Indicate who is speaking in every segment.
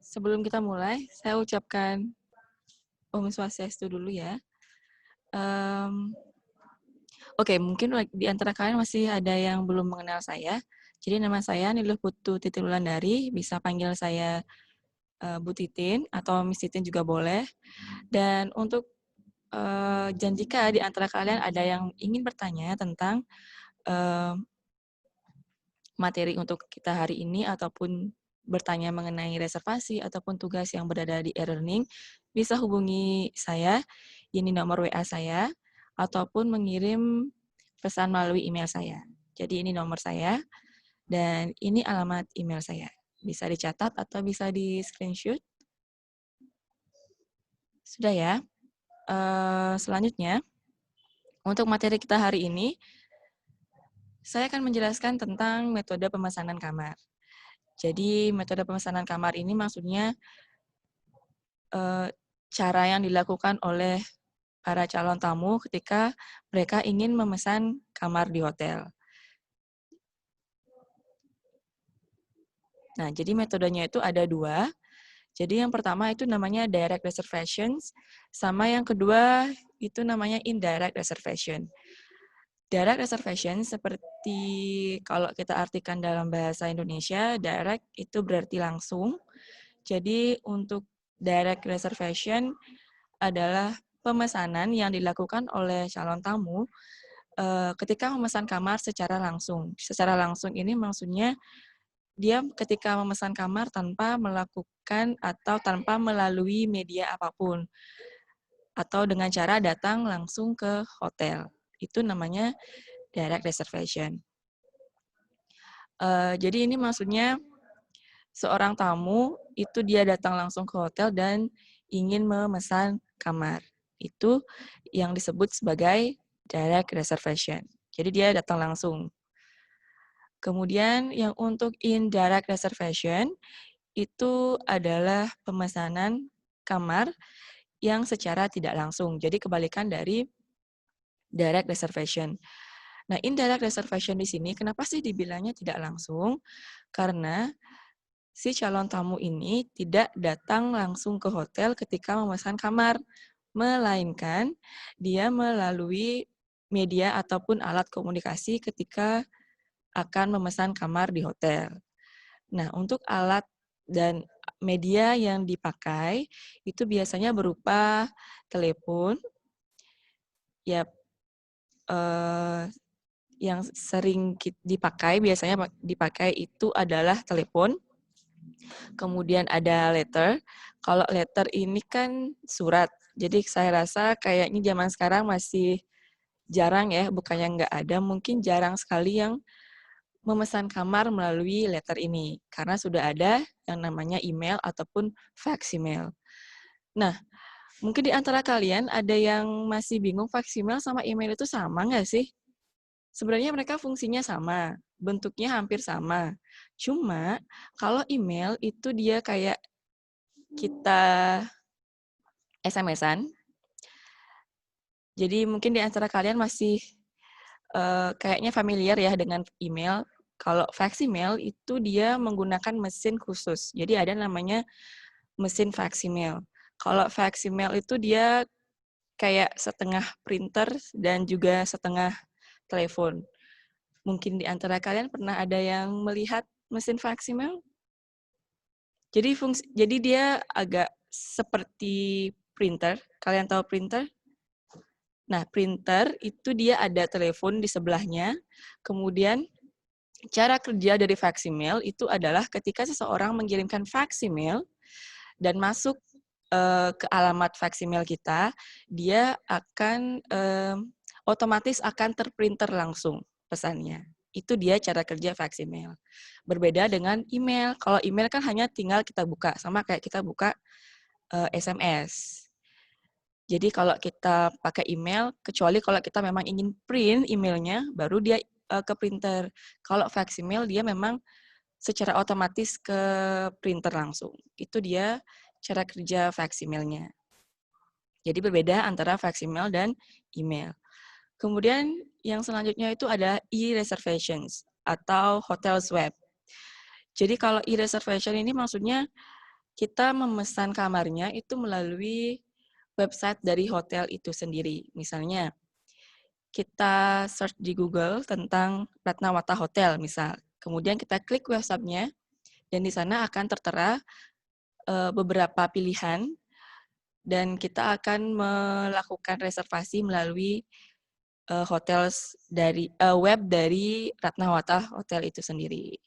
Speaker 1: Sebelum kita mulai, saya ucapkan Om Swastiastu dulu ya. Oke, mungkin di antara kalian masih ada yang belum mengenal saya. Jadi nama saya Niluh Putu Titin Wulandari, bisa panggil saya Bu Titin atau Miss Titin juga boleh. Dan untuk jika di antara kalian ada yang ingin bertanya tentang materi untuk kita hari ini ataupun bertanya mengenai reservasi ataupun tugas yang berada di e-learning, bisa hubungi saya, ini nomor WA saya, ataupun mengirim pesan melalui email saya. Jadi ini nomor saya, dan ini alamat email saya. Bisa dicatat atau bisa di-screenshot. Sudah ya. Selanjutnya, untuk materi kita hari ini, saya akan menjelaskan tentang metode pemesanan kamar. Jadi metode pemesanan kamar ini maksudnya cara yang dilakukan oleh para calon tamu ketika mereka ingin memesan kamar di hotel. Nah, jadi metodenya itu ada 2. Jadi yang pertama itu namanya direct reservations, sama yang kedua itu namanya indirect reservation. Direct reservation seperti kalau kita artikan dalam bahasa Indonesia, direct itu berarti langsung. Jadi untuk direct reservation adalah pemesanan yang dilakukan oleh calon tamu ketika memesan kamar secara langsung. Secara langsung ini maksudnya dia ketika memesan kamar tanpa melakukan atau tanpa melalui media apapun, atau dengan cara datang langsung ke hotel. Itu namanya direct reservation. Jadi ini maksudnya seorang tamu itu dia datang langsung ke hotel dan ingin memesan kamar. Itu yang disebut sebagai direct reservation. Jadi dia datang langsung. Kemudian yang untuk indirect reservation itu adalah pemesanan kamar yang secara tidak langsung. Jadi kebalikan dari direct reservation. Nah, indirect reservation di sini kenapa sih dibilangnya tidak langsung? Karena si calon tamu ini tidak datang langsung ke hotel ketika memesan kamar, melainkan dia melalui media ataupun alat komunikasi ketika akan memesan kamar di hotel. Nah, untuk alat dan media yang dipakai itu biasanya berupa telepon, ya yang sering dipakai biasanya dipakai itu adalah telepon. Kemudian ada letter. Kalau letter ini kan surat. Jadi saya rasa kayaknya zaman sekarang masih jarang ya, bukannya nggak ada, mungkin jarang sekali yang memesan kamar melalui letter ini, karena sudah ada yang namanya email ataupun fax email. Nah, mungkin di antara kalian ada yang masih bingung fax email sama email itu sama nggak sih? Sebenarnya mereka fungsinya sama, bentuknya hampir sama. Cuma kalau email itu dia kayak kita SMS-an. Jadi mungkin di antara kalian masih kayaknya familiar ya dengan email. Kalau fax email itu dia menggunakan mesin khusus. Jadi ada namanya mesin fax email. Kalau fax email itu dia kayak setengah printer dan juga setengah telepon. Mungkin di antara kalian pernah ada yang melihat mesin fax email? Jadi dia agak seperti printer. Kalian tahu printer? Nah, printer itu dia ada telepon di sebelahnya. Kemudian cara kerja dari fax email itu adalah ketika seseorang mengirimkan fax email dan masuk ke alamat fax email kita, dia akan otomatis akan terprinter langsung pesannya. Itu dia cara kerja fax email. Berbeda dengan email. Kalau email kan hanya tinggal kita buka, sama kayak kita buka SMS. Jadi kalau kita pakai email, kecuali kalau kita memang ingin print emailnya, baru dia ke printer. Kalau fax email, dia memang secara otomatis ke printer langsung. Itu dia cara kerja fax emailnya. Jadi berbeda antara fax email dan email. Kemudian yang selanjutnya itu ada e-reservations atau hotel web. Jadi kalau e-reservation ini maksudnya kita memesan kamarnya itu melalui website dari hotel itu sendiri. Misalnya, kita search di Google tentang Ratnawata Hotel misal. Kemudian kita klik website-nya dan di sana akan tertera beberapa pilihan dan kita akan melakukan reservasi melalui web dari Ratnawata Hotel itu sendiri.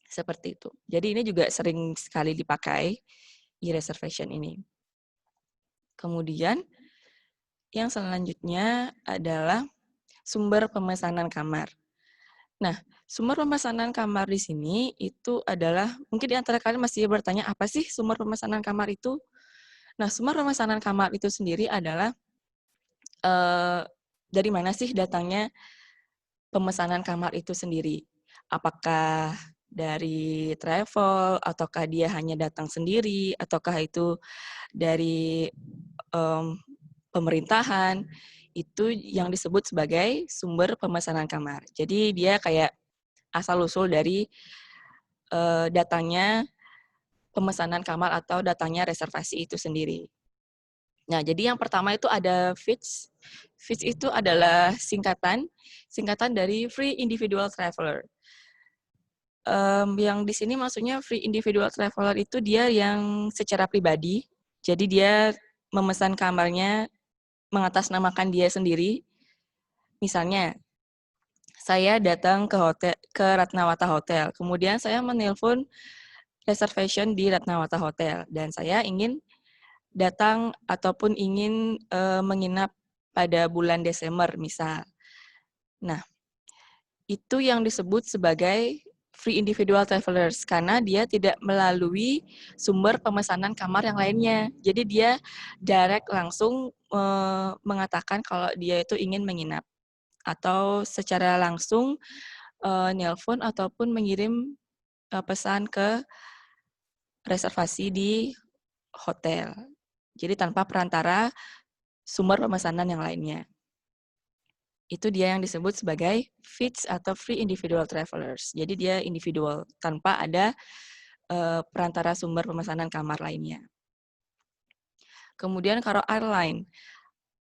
Speaker 1: Seperti itu. Jadi ini juga sering sekali dipakai e-reservation ini. Kemudian yang selanjutnya adalah sumber pemesanan kamar. Nah, sumber pemesanan kamar di sini itu adalah, mungkin di antara kalian masih bertanya, apa sih sumber pemesanan kamar itu? Nah, sumber pemesanan kamar itu sendiri adalah dari mana sih datangnya pemesanan kamar itu sendiri? Apakah dari travel, ataukah dia hanya datang sendiri, ataukah itu dari pemerintahan, itu yang disebut sebagai sumber pemesanan kamar. Jadi dia kayak asal-usul dari datangnya pemesanan kamar atau datangnya reservasi itu sendiri. Nah, jadi yang pertama itu ada FITS. FITS itu adalah singkatan dari Free Individual Traveler. Yang di sini maksudnya Free Individual Traveler itu dia yang secara pribadi, jadi dia memesan kamarnya mengatasnamakan dia sendiri. Misalnya, saya datang ke Ratnawata Hotel, kemudian saya menelpon reservation di Ratnawata Hotel, dan saya ingin datang ataupun ingin menginap pada bulan Desember misal. Nah, itu yang disebut sebagai free individual travelers karena dia tidak melalui sumber pemesanan kamar yang lainnya. Jadi dia direct langsung mengatakan kalau dia itu ingin menginap atau secara langsung nelpon ataupun mengirim pesan ke reservasi di hotel. Jadi tanpa perantara sumber pemesanan yang lainnya. Itu dia yang disebut sebagai FITS atau Free Individual Travelers. Jadi dia individual, tanpa ada perantara sumber pemesanan kamar lainnya. Kemudian kalau airline.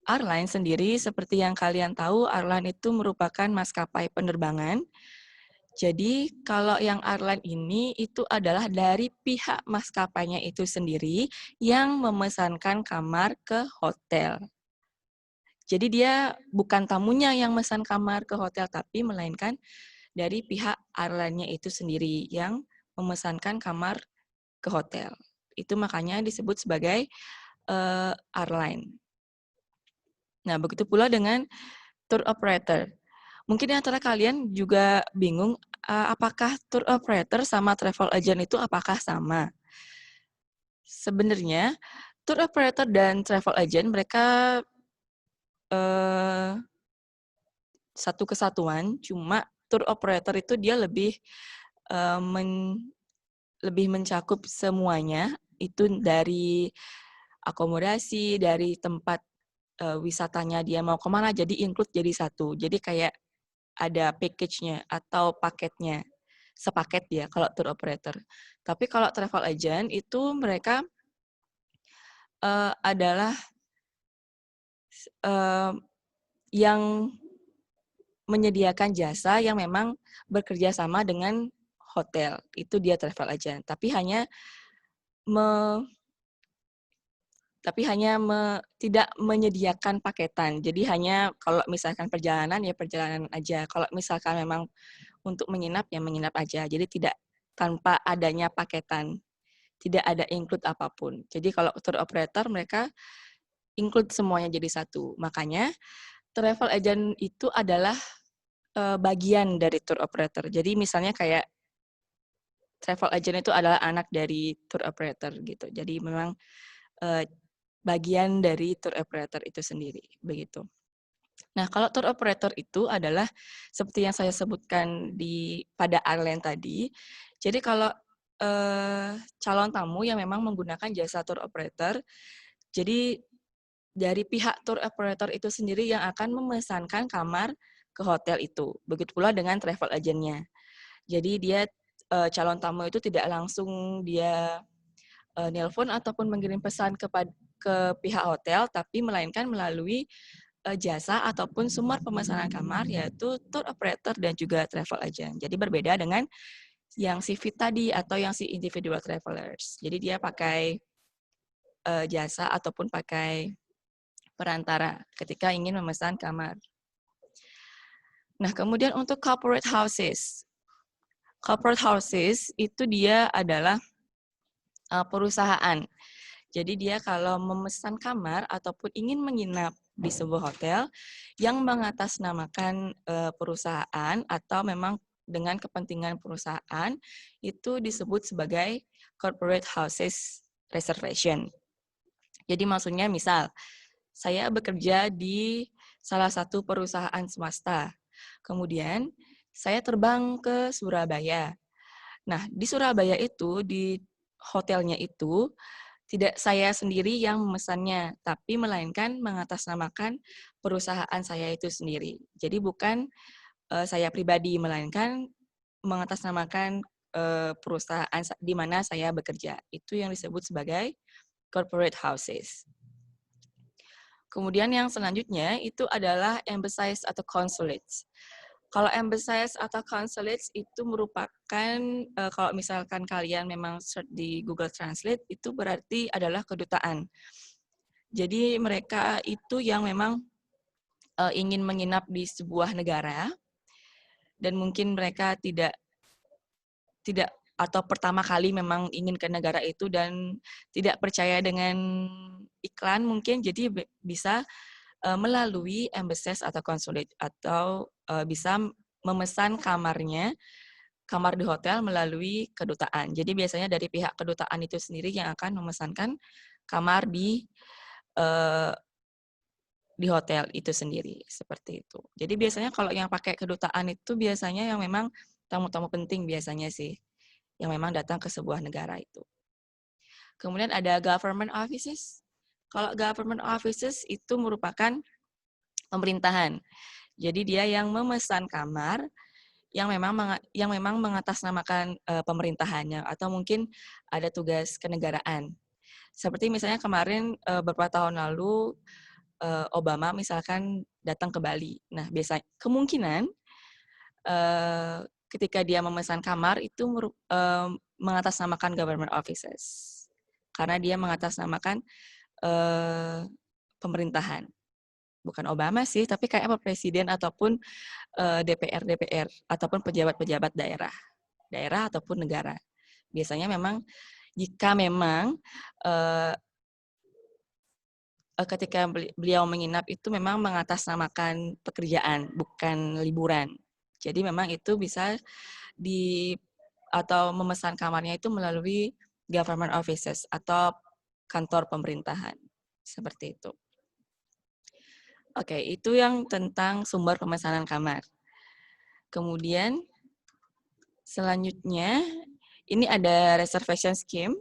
Speaker 1: Airline sendiri, seperti yang kalian tahu, airline itu merupakan maskapai penerbangan. Jadi kalau yang airline ini itu adalah dari pihak maskapainya itu sendiri yang memesankan kamar ke hotel. Jadi dia bukan tamunya yang memesan kamar ke hotel, tapi melainkan dari pihak airline-nya itu sendiri yang memesankan kamar ke hotel. Itu makanya disebut sebagai airline. Nah, begitu pula dengan tour operator. Mungkin di antara kalian juga bingung, apakah tour operator sama travel agent itu apakah sama? Sebenarnya, tour operator dan travel agent mereka satu kesatuan, cuma tour operator itu dia lebih mencakup semuanya, itu dari akomodasi, dari tempat wisatanya dia mau kemana, jadi include jadi satu. Jadi kayak ada package-nya atau paketnya, sepaket ya kalau tour operator. Tapi kalau travel agent itu mereka adalah yang menyediakan jasa yang memang bekerja sama dengan hotel. Itu dia travel agent. Tapi hanya tidak menyediakan paketan. Jadi hanya kalau misalkan perjalanan, ya perjalanan aja. Kalau misalkan memang untuk menginap, ya menginap aja. Jadi tidak tanpa adanya paketan. Tidak ada include apapun. Jadi kalau tour operator, mereka include semuanya jadi satu. Makanya travel agent itu adalah bagian dari tour operator. Jadi misalnya kayak travel agent itu adalah anak dari tour operator gitu. Jadi memang bagian dari tour operator itu sendiri, begitu. Nah, kalau tour operator itu adalah seperti yang saya sebutkan pada airline tadi. Jadi kalau calon tamu yang memang menggunakan jasa tour operator, jadi dari pihak tour operator itu sendiri yang akan memesankan kamar ke hotel itu. Begitu pula dengan travel agent-nya. Jadi dia calon tamu itu tidak langsung dia nelpon ataupun mengirim pesan ke pihak hotel, tapi melainkan melalui jasa ataupun sumber pemesanan kamar, yaitu tour operator dan juga travel agent. Jadi berbeda dengan yang si VIP tadi atau yang si individual travelers. Jadi dia pakai jasa ataupun pakai perantara ketika ingin memesan kamar. Nah, kemudian untuk corporate houses. Corporate houses itu dia adalah perusahaan. Jadi dia kalau memesan kamar ataupun ingin menginap di sebuah hotel yang mengatasnamakan perusahaan atau memang dengan kepentingan perusahaan, itu disebut sebagai corporate houses reservation. Jadi maksudnya misal, saya bekerja di salah satu perusahaan swasta. Kemudian saya terbang ke Surabaya. Nah, di Surabaya itu, di hotelnya itu, tidak saya sendiri yang memesannya, tapi melainkan mengatasnamakan perusahaan saya itu sendiri. Jadi bukan saya pribadi, melainkan mengatasnamakan perusahaan di mana saya bekerja. Itu yang disebut sebagai corporate houses. Kemudian yang selanjutnya itu adalah embassies atau consulates. Kalau embassies atau consulates itu merupakan, kalau misalkan kalian memang search di Google Translate, itu berarti adalah kedutaan. Jadi mereka itu yang memang ingin menginap di sebuah negara, dan mungkin mereka tidak atau pertama kali memang ingin ke negara itu dan tidak percaya dengan iklan mungkin, jadi bisa melalui embassies atau consulate atau bisa memesan kamar di hotel melalui kedutaan. Jadi biasanya dari pihak kedutaan itu sendiri yang akan memesankan kamar di hotel itu sendiri, seperti itu. Jadi biasanya kalau yang pakai kedutaan itu biasanya yang memang tamu-tamu penting biasanya sih, yang memang datang ke sebuah negara itu. Kemudian ada government offices. Kalau government offices itu merupakan pemerintahan. Jadi dia yang memesan kamar yang memang mengatasnamakan pemerintahannya atau mungkin ada tugas kenegaraan. Seperti misalnya kemarin beberapa tahun lalu Obama misalkan datang ke Bali. Nah, biasanya kemungkinan ketika dia memesan kamar itu mengatasnamakan government offices. Karena dia mengatasnamakan pemerintahan. Bukan Obama sih, tapi kayak presiden ataupun DPR ataupun pejabat-pejabat daerah ataupun negara. Biasanya memang jika memang ketika beliau menginap itu memang mengatasnamakan pekerjaan, bukan liburan. Jadi memang itu bisa atau memesan kamarnya itu melalui government offices atau kantor pemerintahan. Seperti itu. Oke, itu yang tentang sumber pemesanan kamar. Kemudian selanjutnya ini ada reservation scheme.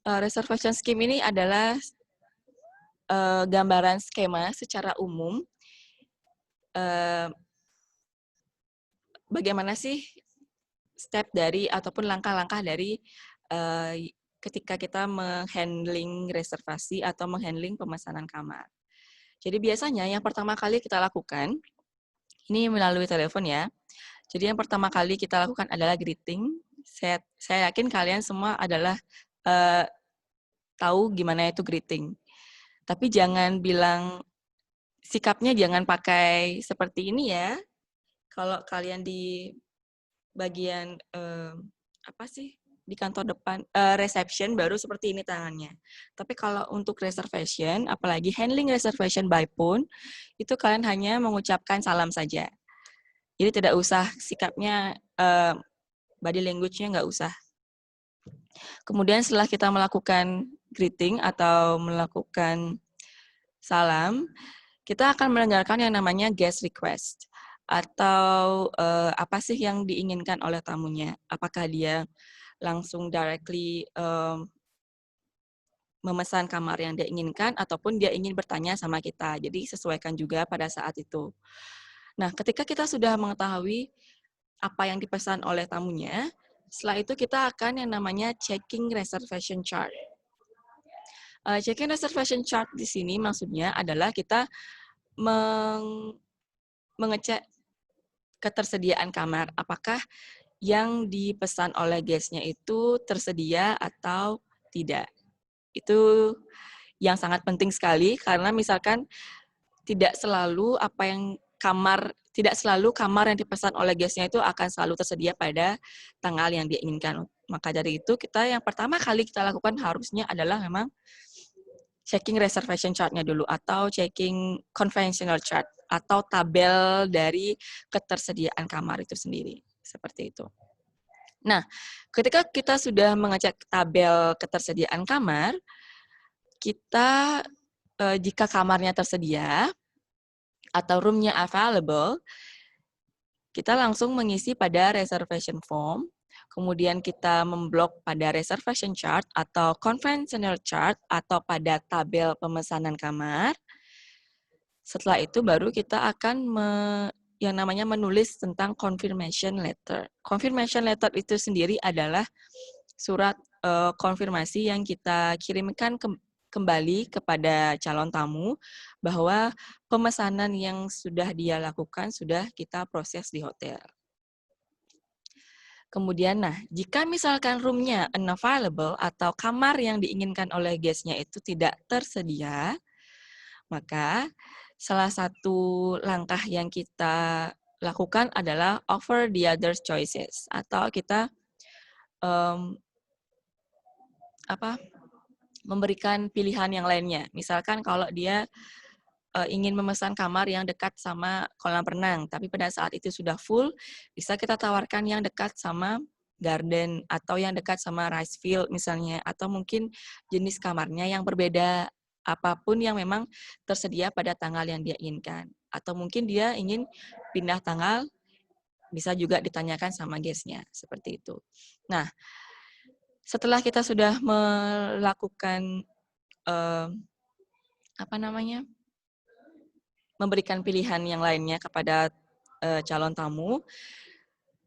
Speaker 1: Reservation scheme ini adalah gambaran skema secara umum bagaimana sih step dari ataupun langkah-langkah dari ketika kita menghandling reservasi atau menghandling pemesanan kamar. Jadi biasanya yang pertama kali kita lakukan, ini melalui telepon ya. Jadi yang pertama kali kita lakukan adalah greeting. Saya yakin kalian semua adalah tahu gimana itu greeting. Tapi jangan bilang, sikapnya jangan pakai seperti ini ya. Kalau kalian di bagian di kantor depan reception baru seperti ini tangannya. Tapi kalau untuk reservation, apalagi handling reservation by phone, itu kalian hanya mengucapkan salam saja. Jadi tidak usah sikapnya, body language-nya nggak usah. Kemudian setelah kita melakukan greeting atau melakukan salam, kita akan mendengarkan yang namanya guest request. Atau apa sih yang diinginkan oleh tamunya? Apakah dia langsung directly memesan kamar yang dia inginkan, ataupun dia ingin bertanya sama kita. Jadi sesuaikan juga pada saat itu. Nah, ketika kita sudah mengetahui apa yang dipesan oleh tamunya, Setelah itu kita akan yang namanya checking reservation chart. Checking reservation chart di sini maksudnya adalah kita mengecek ketersediaan kamar. Apakah yang dipesan oleh guest-nya itu tersedia atau tidak. Itu yang sangat penting sekali karena misalkan tidak selalu tidak selalu kamar yang dipesan oleh guest-nya itu akan selalu tersedia pada tanggal yang dia inginkan. Maka dari itu yang pertama kali kita lakukan harusnya adalah memang checking reservation chart-nya dulu atau checking conventional chart atau tabel dari ketersediaan kamar itu sendiri. Seperti itu. Nah, ketika kita sudah mengecek tabel ketersediaan kamar, kita jika kamarnya tersedia atau room-nya available, kita langsung mengisi pada reservation form, kemudian kita memblok pada reservation chart atau conventional chart atau pada tabel pemesanan kamar. Setelah itu baru kita akan yang namanya menulis tentang confirmation letter. Confirmation letter itu sendiri adalah surat konfirmasi yang kita kirimkan kembali kepada calon tamu bahwa pemesanan yang sudah dia lakukan sudah kita proses di hotel. Kemudian, jika misalkan room-nya unavailable atau kamar yang diinginkan oleh guest-nya itu tidak tersedia, maka salah satu langkah yang kita lakukan adalah offer the other choices atau kita memberikan pilihan yang lainnya. Misalkan kalau dia ingin memesan kamar yang dekat sama kolam renang, tapi pada saat itu sudah full, bisa kita tawarkan yang dekat sama garden atau yang dekat sama rice field misalnya, atau mungkin jenis kamarnya yang berbeda, apapun yang memang tersedia pada tanggal yang dia inginkan. Atau mungkin dia ingin pindah tanggal, bisa juga ditanyakan sama guest-nya, seperti itu. Nah, setelah kita sudah melakukan memberikan pilihan yang lainnya kepada calon tamu,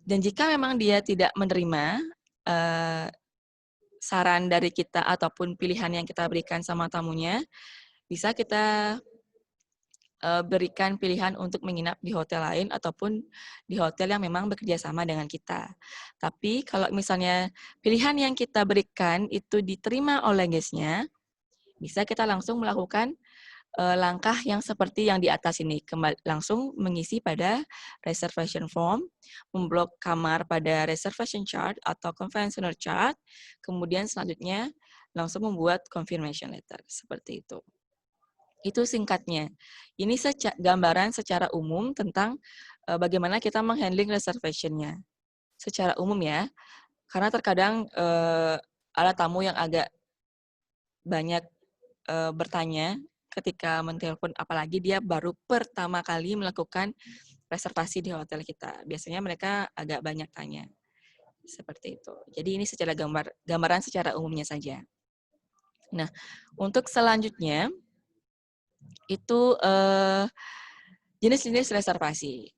Speaker 1: dan jika memang dia tidak menerima saran dari kita ataupun pilihan yang kita berikan sama tamunya, bisa kita berikan pilihan untuk menginap di hotel lain ataupun di hotel yang memang bekerja sama dengan kita. Tapi kalau misalnya pilihan yang kita berikan itu diterima oleh guest-nya, bisa kita langsung melakukan langkah yang seperti yang di atas ini. Langsung mengisi pada reservation form, memblok kamar pada reservation chart atau conventional chart, kemudian selanjutnya langsung membuat confirmation letter. Seperti itu. Itu singkatnya. Ini gambaran secara umum tentang bagaimana kita menghandling reservation-nya. Secara umum ya, karena terkadang ada tamu yang agak banyak bertanya ketika menelpon, apalagi dia baru pertama kali melakukan reservasi di hotel kita. Biasanya mereka agak banyak tanya. Seperti itu. Jadi ini secara gambaran secara umumnya saja. Nah, untuk selanjutnya, itu jenis-jenis reservasi.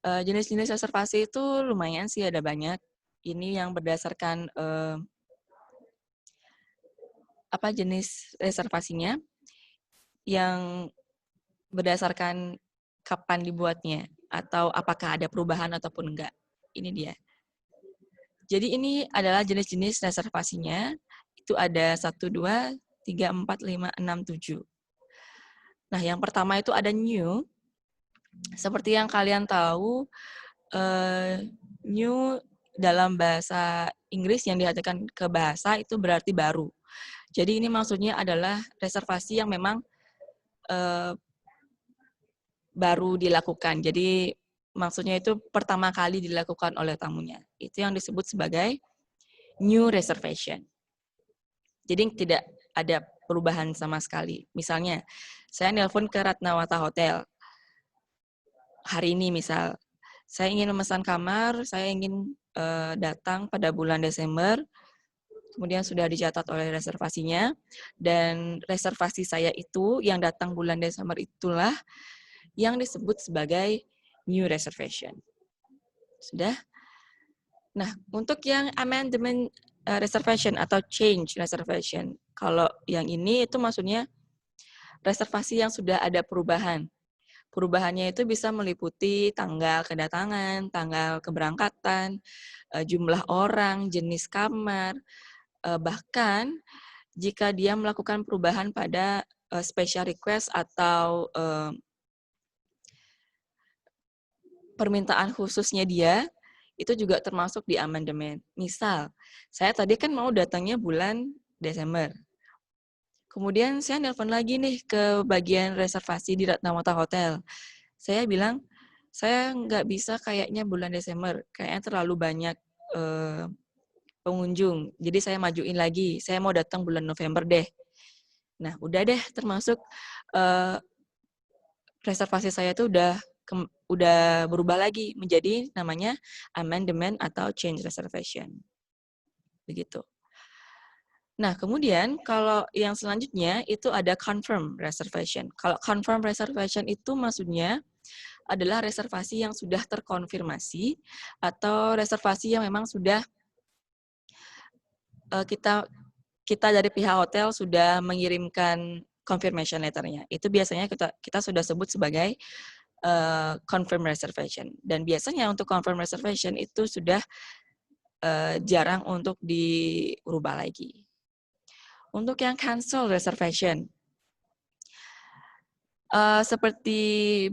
Speaker 1: Jenis-jenis reservasi itu lumayan sih, ada banyak. Ini yang berdasarkan jenis reservasinya, yang berdasarkan kapan dibuatnya, atau apakah ada perubahan ataupun enggak. Ini dia. Jadi ini adalah jenis-jenis reservasinya. Itu ada 1, 2, 3, 4, 5, 6, 7. Nah, yang pertama itu ada new. Seperti yang kalian tahu, new dalam bahasa Inggris yang diartikan ke bahasa itu berarti baru. Jadi ini maksudnya adalah reservasi yang memang baru dilakukan. Jadi maksudnya itu pertama kali dilakukan oleh tamunya. Itu yang disebut sebagai new reservation. Jadi tidak ada perubahan sama sekali. Misalnya, saya nelpon ke Ratnawata Hotel. Hari ini misal, saya ingin memesan kamar, saya ingin datang pada bulan Desember, kemudian sudah dicatat oleh reservasinya, dan reservasi saya itu yang datang bulan Desember itulah yang disebut sebagai new reservation. Sudah? Nah, untuk yang amendment reservation atau change reservation, kalau yang ini itu maksudnya reservasi yang sudah ada perubahan. Perubahannya itu bisa meliputi tanggal kedatangan, tanggal keberangkatan, jumlah orang, jenis kamar, bahkan jika dia melakukan perubahan pada special request atau permintaan khususnya dia, itu juga termasuk di amandemen. Misal, saya tadi kan mau datangnya bulan Desember. Kemudian saya nelpon lagi nih ke bagian reservasi di Ratnawata Hotel. Saya bilang, saya nggak bisa kayaknya bulan Desember, kayaknya terlalu banyak pengunjung. Jadi saya majuin lagi, saya mau datang bulan November deh. Nah, udah deh termasuk reservasi saya itu udah berubah lagi menjadi namanya amendment atau change reservation. Begitu. Nah, kemudian kalau yang selanjutnya itu ada confirm reservation. Kalau confirm reservation itu maksudnya adalah reservasi yang sudah terkonfirmasi atau reservasi yang memang sudah kita dari pihak hotel sudah mengirimkan confirmation letternya. Itu biasanya kita sudah sebut sebagai confirm reservation. Dan biasanya untuk confirm reservation itu sudah jarang untuk dirubah lagi. Untuk yang cancel reservation, seperti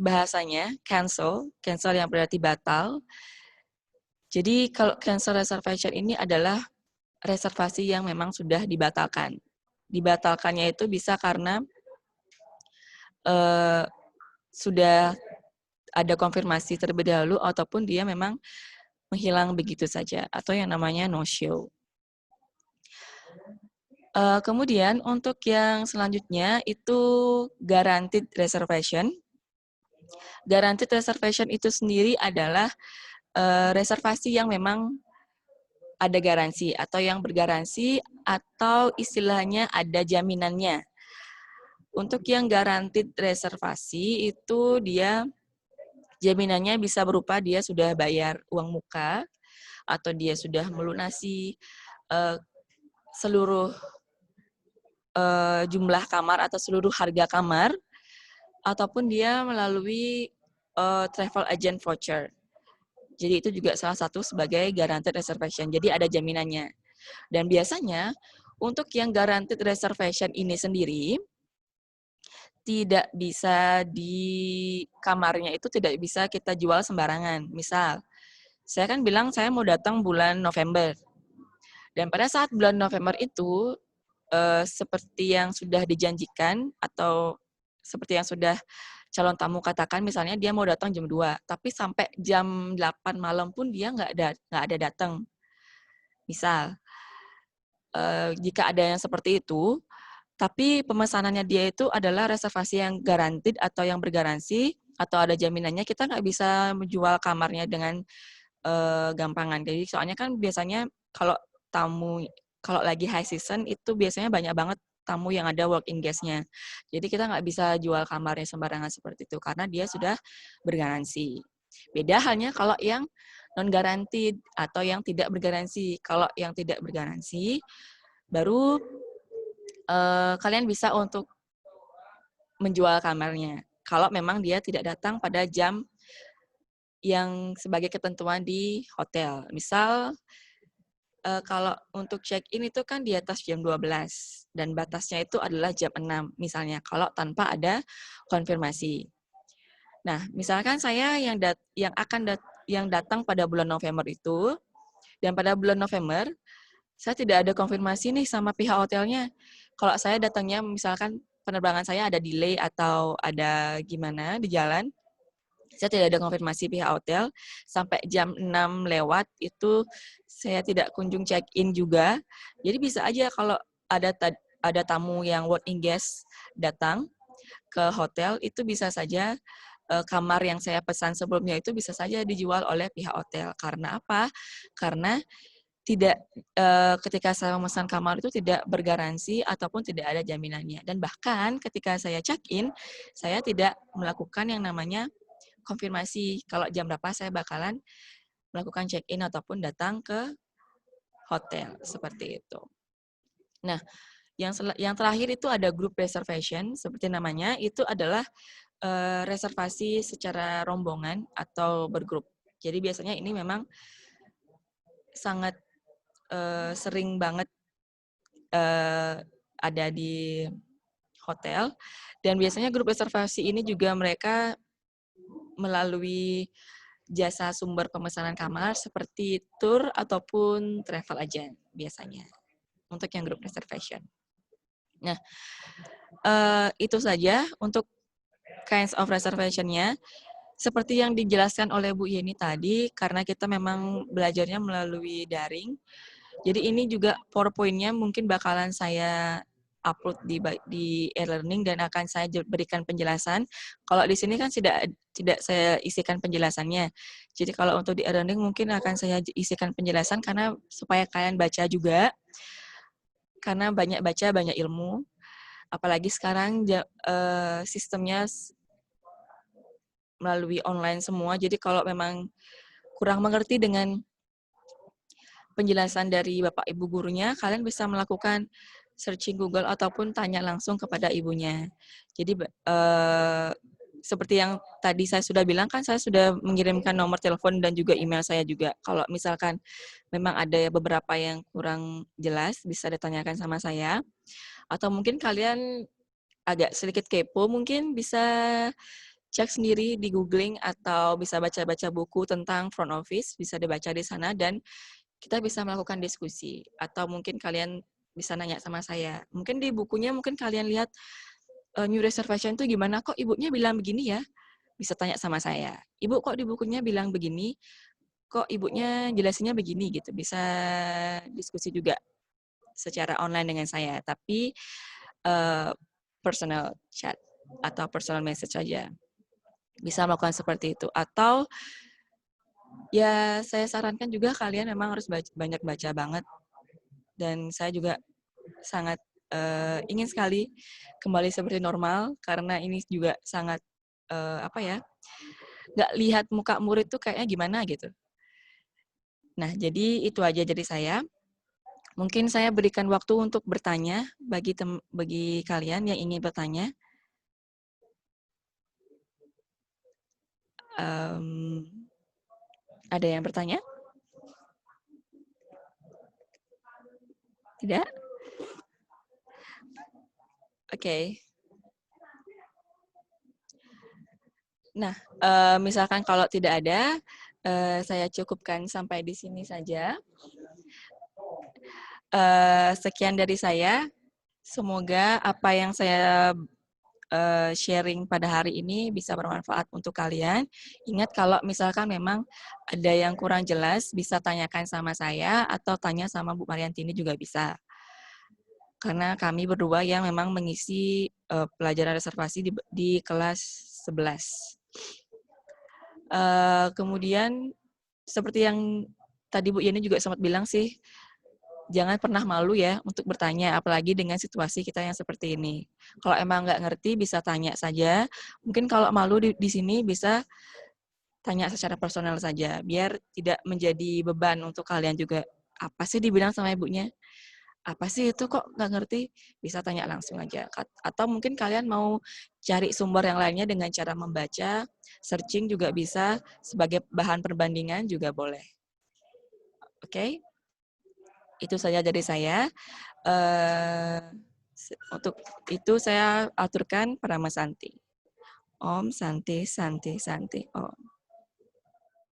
Speaker 1: bahasanya cancel yang berarti batal. Jadi kalau cancel reservation ini adalah reservasi yang memang sudah dibatalkan. Dibatalkannya itu bisa karena sudah ada konfirmasi terlebih dahulu ataupun dia memang menghilang begitu saja atau yang namanya no show. Kemudian untuk yang selanjutnya itu guaranteed reservation. Guaranteed reservation itu sendiri adalah reservasi yang memang ada garansi atau yang bergaransi atau istilahnya ada jaminannya. Untuk yang guaranteed reservasi itu dia jaminannya bisa berupa dia sudah bayar uang muka atau dia sudah melunasi seluruh jumlah kamar atau seluruh harga kamar, ataupun dia melalui travel agent voucher. Jadi itu juga salah satu sebagai guaranteed reservation. Jadi ada jaminannya. Dan biasanya untuk yang guaranteed reservation ini sendiri tidak bisa di kamarnya itu tidak bisa kita jual sembarangan. Misal, saya kan bilang saya mau datang bulan November. Dan pada saat bulan November itu seperti yang sudah dijanjikan atau seperti yang sudah calon tamu katakan, misalnya dia mau datang jam 2, tapi sampai jam 8 malam pun dia nggak ada datang. Misal, jika ada yang seperti itu, tapi pemesanannya dia itu adalah reservasi yang guaranteed atau yang bergaransi, atau ada jaminannya, kita nggak bisa menjual kamarnya dengan gampangan. Jadi soalnya kan biasanya kalau lagi high season itu biasanya banyak banget tamu yang ada walk-in guest-nya. Jadi kita nggak bisa jual kamarnya sembarangan seperti itu karena dia sudah bergaransi. Beda halnya kalau yang non-guaranteed atau yang tidak bergaransi. Kalau yang tidak bergaransi, baru kalian bisa untuk menjual kamarnya. Kalau memang dia tidak datang pada jam yang sebagai ketentuan di hotel. Misal, kalau untuk check-in itu kan di atas jam 12 dan batasnya itu adalah jam 6 misalnya kalau tanpa ada konfirmasi. Nah, misalkan saya yang datang pada bulan November itu dan pada bulan November saya tidak ada konfirmasi nih sama pihak hotelnya. Kalau saya datangnya misalkan penerbangan saya ada delay atau ada gimana di jalan, saya tidak ada konfirmasi pihak hotel, sampai jam 6 lewat itu saya tidak kunjung check-in juga. Jadi bisa aja kalau ada tamu yang walk-in guest datang ke hotel, itu bisa saja kamar yang saya pesan sebelumnya itu bisa saja dijual oleh pihak hotel. Karena apa? Karena tidak ketika saya memesan kamar itu tidak bergaransi ataupun tidak ada jaminannya. Dan bahkan ketika saya check-in, saya tidak melakukan yang namanya konfirmasi kalau jam berapa saya bakalan melakukan check-in ataupun datang ke hotel, seperti itu. Nah, yang terakhir itu ada group reservation, seperti namanya, itu adalah reservasi secara rombongan atau bergrup. Jadi biasanya ini memang sangat sering banget ada di hotel, dan biasanya grup reservasi ini juga mereka melalui jasa sumber pemesanan kamar seperti tour ataupun travel agent biasanya untuk yang grup reservation. Nah, itu saja untuk kinds of reservation-nya. Seperti yang dijelaskan oleh Bu Yeni tadi, karena kita memang belajarnya melalui daring, jadi ini juga PowerPoint-nya mungkin bakalan saya upload di e-learning dan akan saya berikan penjelasan. Kalau di sini kan tidak saya isikan penjelasannya. Jadi kalau untuk di e-learning mungkin akan saya isikan penjelasan karena supaya kalian baca juga. Karena banyak baca, banyak ilmu. Apalagi sekarang sistemnya melalui online semua. Jadi kalau memang kurang mengerti dengan penjelasan dari Bapak Ibu gurunya, kalian bisa melakukan searching Google ataupun tanya langsung kepada ibunya. Jadi seperti yang tadi saya sudah bilang kan, saya sudah mengirimkan nomor telepon dan juga email saya juga. Kalau misalkan memang ada beberapa yang kurang jelas, bisa ditanyakan sama saya. Atau mungkin kalian agak sedikit kepo, mungkin bisa cek sendiri di googling atau bisa baca-baca buku tentang front office, bisa dibaca di sana dan kita bisa melakukan diskusi. Atau mungkin kalian bisa nanya sama saya. Mungkin di bukunya mungkin kalian lihat new reservation itu gimana, kok ibunya bilang begini ya? Bisa tanya sama saya. Ibu kok di bukunya bilang begini, kok ibunya jelasinnya begini gitu. Bisa diskusi juga secara online dengan saya. Tapi personal chat atau personal message saja. Bisa melakukan seperti itu. Atau ya saya sarankan juga kalian memang harus banyak baca banget. Dan saya juga sangat ingin sekali kembali seperti normal karena ini juga sangat nggak lihat muka murid tuh kayaknya gimana gitu. Nah, jadi itu aja dari saya. Mungkin saya berikan waktu untuk bertanya bagi kalian yang ingin bertanya. Ada yang bertanya? Tidak? Oke. Nah, misalkan kalau tidak ada, saya cukupkan sampai di sini saja. Sekian dari saya. Semoga apa yang saya sharing pada hari ini bisa bermanfaat untuk kalian. Ingat kalau misalkan memang ada yang kurang jelas, bisa tanyakan sama saya atau tanya sama Bu Mariantini juga bisa. Karena kami berdua yang memang mengisi pelajaran reservasi di kelas 11. Kemudian seperti yang tadi Bu Yeni juga sempat bilang sih, jangan pernah malu ya untuk bertanya, apalagi dengan situasi kita yang seperti ini. Kalau emang nggak ngerti, bisa tanya saja. Mungkin kalau malu di sini bisa tanya secara personal saja, biar tidak menjadi beban untuk kalian juga. Apa sih dibilang sama ibunya? Apa sih itu kok nggak ngerti? Bisa tanya langsung aja. Atau mungkin kalian mau cari sumber yang lainnya dengan cara membaca, searching juga bisa, sebagai bahan perbandingan juga boleh. Oke? Itu saja dari saya. Untuk itu saya aturkan pada Mas Santi. Om Santi, Santi, Santi, Om.